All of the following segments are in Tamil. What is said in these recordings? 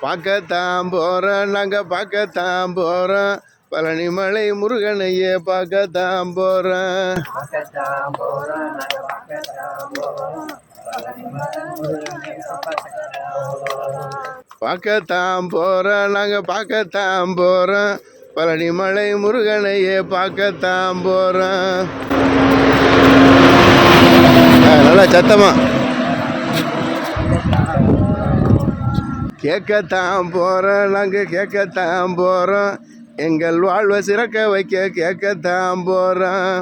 பார்க்கத்தான் போகிறோம், நாங்கள் பார்க்கத்தான் போகிறோம், பழனிமலை முருகனையே பார்க்கத்தான் போகிறோம். பார்க்கத்தான் போகிறோம், நாங்கள் பார்க்கத்தான் போகிறோம், பழனிமலை முருகனையே பார்க்கத்தான் போகிறோம். நல்லா சத்தமா கேட்கத்தான் போகிறோம், நாங்கள் கேட்கத்தான் போகிறோம், எங்கள் வாழ்வை சிறக்க வைக்க கேட்கத்தான் போகிறோம்.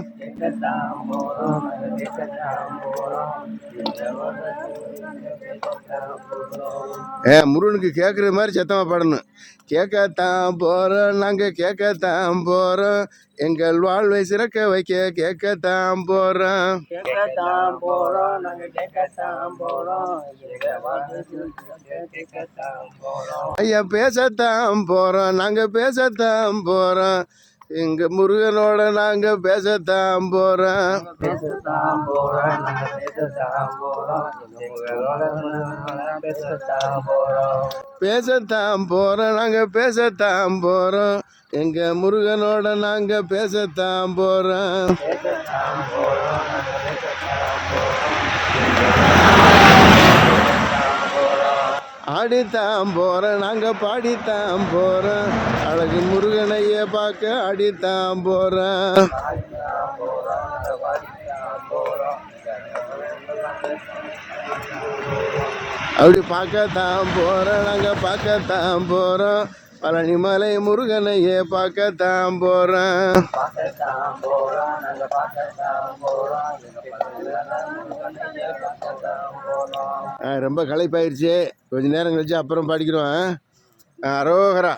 முருகனுக்கு கேட்குற மாதிரி சத்தமாக பாடணும். கேட்கத்தான் போகிறோம், நாங்கள் கேட்கத்தான் போகிறோம், எங்கள் வாழ்வை சிறக்க வைக்க கேட்கத்தான் போகிறோம். ஐயா பேசத்தான் போகிறோம், நாங்கள் பேசத்தான் போகிறோம், எங்க முருகனோட நாங்க பேசத்தான் போறோம். பேசத்தான் போறோம், நாங்க பேசத்தான் போறோம், எங்க முருகனோட நாங்க பேசத்தான் போறோம். ஆடித்தான் போகிறோம், நாங்கள் பாடித்தான் போகிறோம், அழகு முருகனையே பார்க்க ஆடித்தான் போகிறோம். அப்படி பார்க்கத்தான் போகிறோம், நாங்கள் பார்க்கத்தான் போகிறோம், பழனிமலை முருகனையே பார்க்கத்தான் போகிறோம். ரொம்ப களைப்பாயிருச்சு, கொஞ்சம் நேரம் கழிச்சு அப்புறம் படிக்கிறோம். அரோகரா.